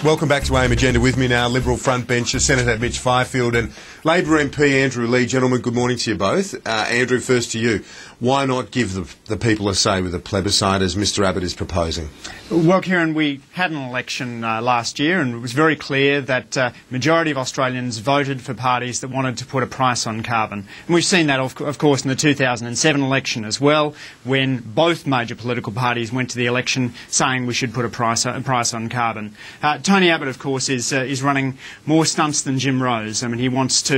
Welcome back to AM Agenda. With me now, Liberal frontbencher, Senator Mitch Fifield and Labor MP Andrew Leigh. Gentlemen, good morning to you both. Andrew, first to you. Why not give the people a say with a plebiscite as Mr Abbott is proposing? Well, Kieran, we had an election last year and it was very clear that majority of Australians voted for parties that wanted to put a price on carbon. And we've seen that, of course, in the 2007 election as well, when both major political parties went to the election saying we should put a price on carbon. Tony Abbott, of course, is running more stunts than Jim Rose. I mean, he wants to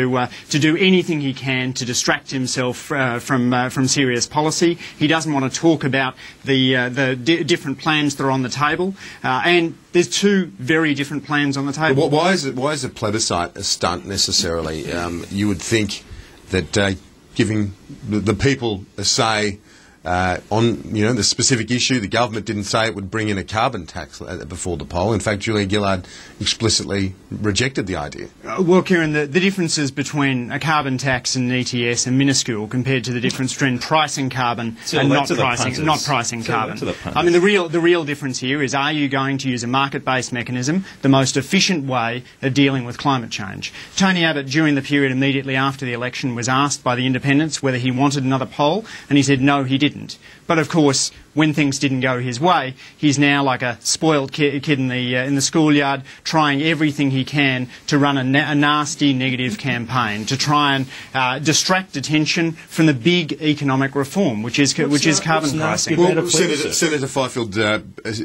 do anything he can to distract himself from serious policy. He doesn't want to talk about the different plans that are on the table, and there's two very different plans on the table. Why is a plebiscite a stunt necessarily? You would think that giving the people a say on the specific issue, the government didn't say it would bring in a carbon tax before the poll. In fact, Julia Gillard explicitly rejected the idea. Well, Kieran, the differences between a carbon tax and an ETS are minuscule compared to the difference between pricing carbon and not pricing carbon. I mean, the real difference here is, are you going to use a market-based mechanism, the most efficient way of dealing with climate change? Tony Abbott, during the period immediately after the election, was asked by the independents whether he wanted another poll, and he said no, he didn't. But of course, when things didn't go his way, he's now like a spoiled kid in the schoolyard, trying everything he can to run a nasty negative campaign to try and distract attention from the big economic reform, which is carbon pricing. Well, Senator Fifield,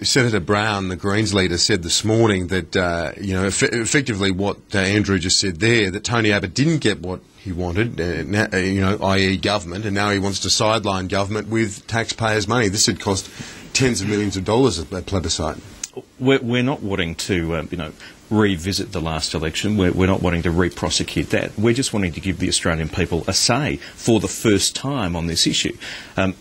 Senator Brown, the Greens leader, said this morning that effectively what Andrew just said there, that Tony Abbott didn't get what he wanted, i.e. government, and now he wants to sideline government with taxpayers' money. This would cost tens of millions of dollars a plebiscite. We're not wanting to, revisit the last election. We're not wanting to re-prosecute that. We're just wanting to give the Australian people a say for the first time on this issue.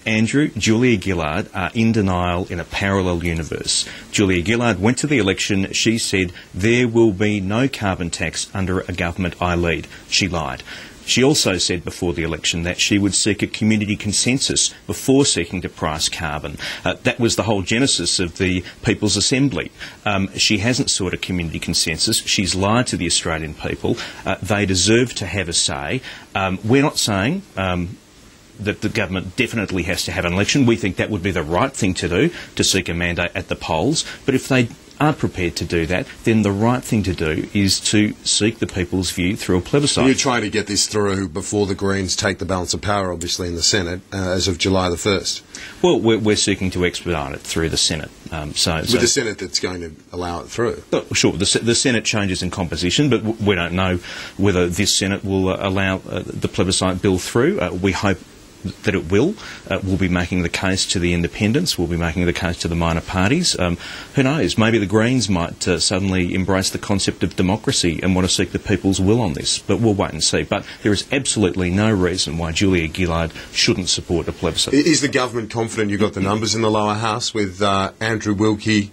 Andrew, Julia Gillard are in denial in a parallel universe. Julia Gillard went to the election. She said there will be no carbon tax under a government I lead. She lied. She also said before the election that she would seek a community consensus before seeking to price carbon. That was the whole genesis of the People's Assembly. She hasn't sought a community consensus. She's lied to the Australian people. They deserve to have a say. We're not saying that the government definitely has to have an election. We think that would be the right thing to do, to seek a mandate at the polls. But if they aren't prepared to do that, then the right thing to do is to seek the people's view through a plebiscite. You're trying to get this through before the Greens take the balance of power, obviously, in the Senate as of July the 1st. Well, we're seeking to expedite it through the Senate. With the Senate that's going to allow it through? Sure, the Senate changes in composition, but we don't know whether this Senate will allow the plebiscite bill through. We hope that it will. We'll be making the case to the independents. We'll be making the case to the minor parties. Who knows? Maybe the Greens might suddenly embrace the concept of democracy and want to seek the people's will on this. But we'll wait and see. But there is absolutely no reason why Julia Gillard shouldn't support a plebiscite. Is the government confident you've got the numbers in the lower house with Andrew Wilkie,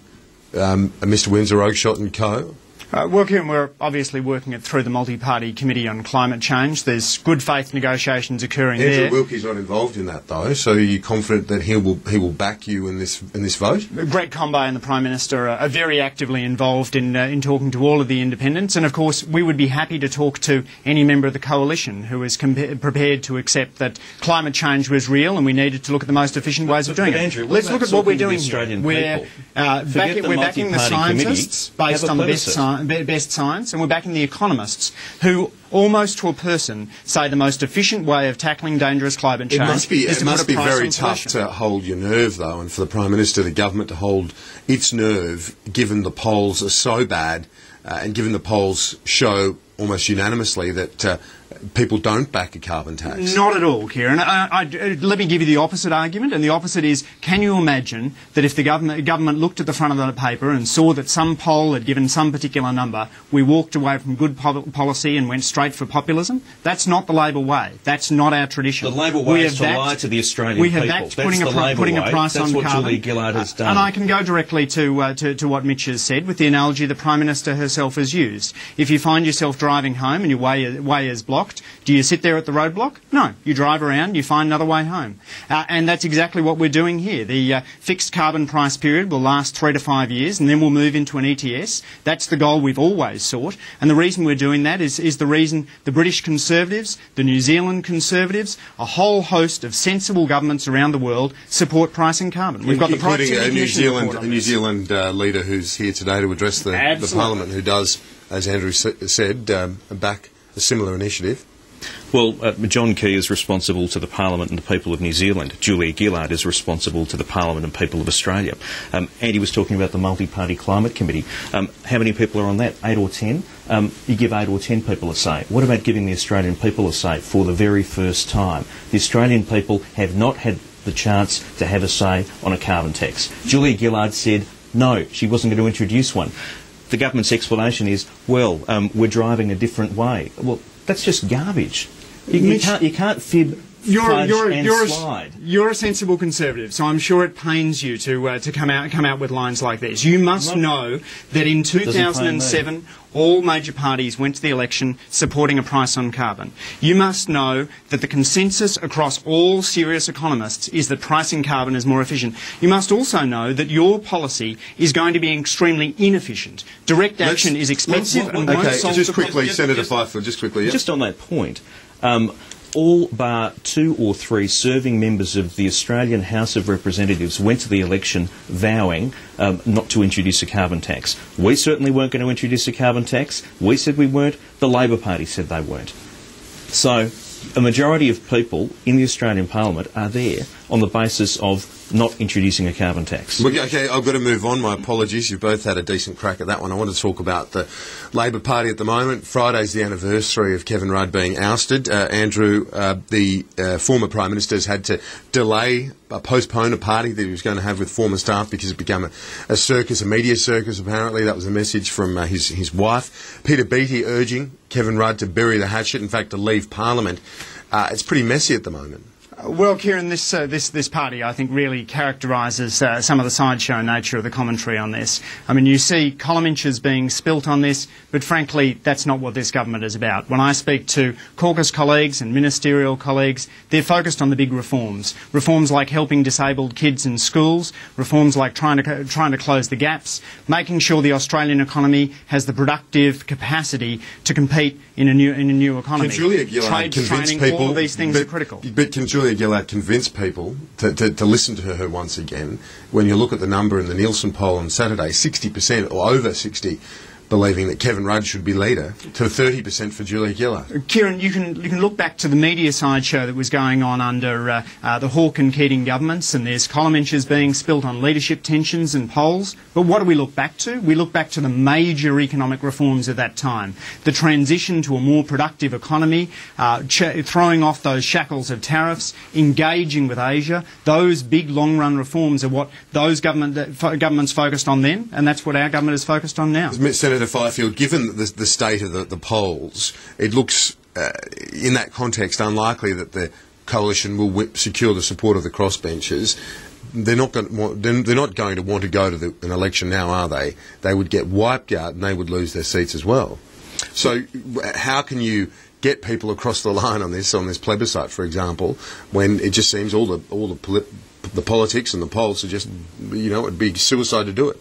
Mr Windsor, Oakeshott and co.? We're obviously working it through the multi-party committee on climate change. There's good faith negotiations occurring there. Andrew Wilkie's not involved in that though, so are you confident that he will back you in this vote? Greg Combay and the Prime Minister are very actively involved in talking to all of the independents, and of course we would be happy to talk to any member of the coalition who is prepared to accept that climate change was real and we needed to look at the most efficient ways of doing it. Andrew, let's look at what we're doing here. We're backing the scientists based on the best science, and we're backing the economists who almost to a person say the most efficient way of tackling dangerous climate change is to put a price on pollution. It must be very tough to hold your nerve though, and for the Prime Minister, the government to hold its nerve given the polls are so bad and given the polls show almost unanimously that people don't back a carbon tax. Not at all, Kieran. Let me give you the opposite argument, and the opposite is, can you imagine that if the government looked at the front of the paper and saw that some poll had given some particular number, we walked away from good policy and went straight for populism? That's not the Labor way. That's not our tradition. The Labor way is to lie to the Australian people. We have backed putting a price on carbon. That's what Julia Gillard has done. And I can go directly to what Mitch has said with the analogy the Prime Minister herself has used. If you find yourself driving driving home and your way is blocked, do you sit there at the roadblock? No. You drive around, you find another way home. And that's exactly what we're doing here. The fixed carbon price period will last 3 to 5 years, and then we'll move into an ETS. That's the goal we've always sought. And the reason we're doing that is the reason the British Conservatives, the New Zealand Conservatives, a whole host of sensible governments around the world support pricing carbon. We've got the including a New Zealand leader who's here today to address the Parliament, who does, as Andrew said, back a similar initiative. Well, John Key is responsible to the Parliament and the people of New Zealand. Julia Gillard is responsible to the Parliament and people of Australia. Andy was talking about the Multi-Party Climate Committee. How many people are on that? 8 or 10? You give 8 or 10 people a say. What about giving the Australian people a say for the very first time? The Australian people have not had the chance to have a say on a carbon tax. Julia Gillard said no, she wasn't going to introduce one. The government's explanation is, well, we're driving a different way. Well, that's just garbage. You can't fib, fudge and slide. You're a sensible Conservative, so I'm sure it pains you to come out with lines like this. You must know that in 2007, all major parties went to the election supporting a price on carbon. You must know that the consensus across all serious economists is that pricing carbon is more efficient. You must also know that your policy is going to be extremely inefficient. Direct action is expensive and won't solve just quickly, Senator Fifield, just quickly. Yeah. Just on that point, all bar 2 or 3 serving members of the Australian House of Representatives went to the election vowing not to introduce a carbon tax. We certainly weren't going to introduce a carbon tax. We said we weren't. The Labor Party said they weren't. So a majority of people in the Australian Parliament are there on the basis of not introducing a carbon tax. Okay, I've got to move on. My apologies. You've both had a decent crack at that one. I want to talk about the Labor Party at the moment. Friday's the anniversary of Kevin Rudd being ousted. Andrew, the former Prime Minister, has had to postpone a party that he was going to have with former staff because it became a circus, a media circus, apparently. That was a message from his wife. Peter Beattie urging Kevin Rudd to bury the hatchet, in fact, to leave Parliament. It's pretty messy at the moment. Well, Kieran, this party, I think, really characterises some of the sideshow nature of the commentary on this. I mean, you see column inches being spilt on this, but frankly, that's not what this government is about. When I speak to caucus colleagues and ministerial colleagues, they're focused on the big reforms. Reforms like helping disabled kids in schools, reforms like trying to close the gaps, making sure the Australian economy has the productive capacity to compete in a new economy. Can Julia Gillard convince people? All of these things are critical. But can Julia Gillard convince people to listen to her once again? When you look at the number in the Nielsen poll on Saturday, 60% or over 60% believing that Kevin Rudd should be leader, to 30% for Julia Gillard. Kieran, you can look back to the media sideshow that was going on under the Hawke and Keating governments, and there's column inches being spilt on leadership tensions and polls. But what do we look back to? We look back to the major economic reforms of that time. The transition to a more productive economy, throwing off those shackles of tariffs, engaging with Asia. Those big long-run reforms are what those governments focused on then, and that's what our government is focused on now. Senator Fifield, given the state of the polls, it looks, in that context, unlikely that the coalition will secure the support of the crossbenchers. They're not going to want to go to an election now, are they? They would get wiped out and they would lose their seats as well. So how can you get people across the line on this plebiscite, for example, when it just seems all the politics and the polls are just, it'd be suicide to do it?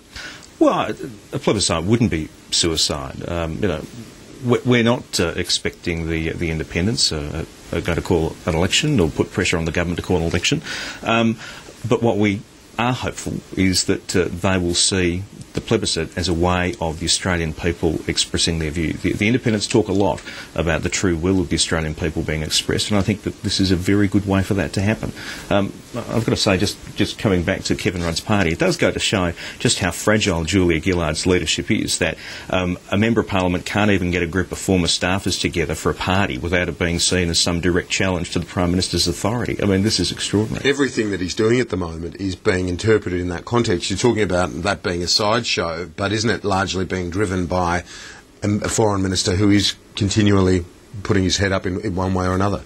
Well, a plebiscite wouldn't be suicide. We're not expecting the independents are going to call an election or put pressure on the government to call an election. But what we are hopeful is that they will see the plebiscite as a way of the Australian people expressing their view. The independents talk a lot about the true will of the Australian people being expressed, and I think that this is a very good way for that to happen. I've got to say, just coming back to Kevin Rudd's party, it does go to show just how fragile Julia Gillard's leadership is, that a Member of Parliament can't even get a group of former staffers together for a party without it being seen as some direct challenge to the Prime Minister's authority. I mean, this is extraordinary. Everything that he's doing at the moment is being interpreted in that context. You're talking about that being a sideshow, but isn't it largely being driven by a foreign minister who is continually putting his head up in one way or another?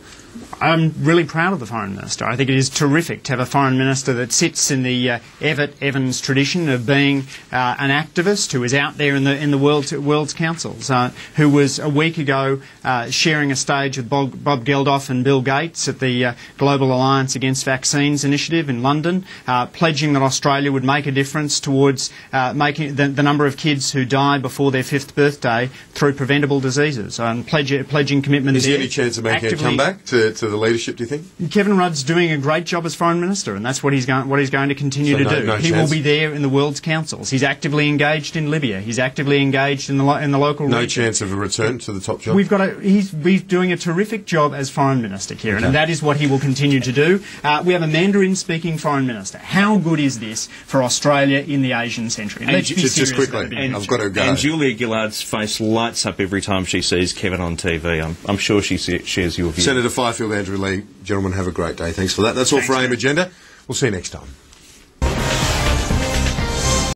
I'm really proud of the Foreign Minister. I think it is terrific to have a Foreign Minister that sits in the Everett Evans tradition of being an activist who is out there in the world's councils, who was a week ago sharing a stage with Bob Geldof and Bill Gates at the Global Alliance Against Vaccines initiative in London, pledging that Australia would make a difference towards making the number of kids who die before their 5th birthday through preventable diseases, and pledging commitment. Is there any chance of making a comeback to the leadership, do you think? Kevin Rudd's doing a great job as Foreign Minister, and that's what he's going to continue to do. He will be there in the world's councils. He's actively engaged in Libya. He's actively engaged in the local region. No chance of a return to the top job? He's doing a terrific job as Foreign Minister, Kieran, and that is what he will continue to do. We have a Mandarin-speaking Foreign Minister. How good is this for Australia in the Asian century? And just quickly, I've got to go. And Julia Gillard's face lights up every time she sees Kevin on TV. I'm sure she shares your view. Senator Fifield, Andrew Leigh, gentlemen, have a great day. Thanks for that. That's all for AIM Agenda. We'll see you next time.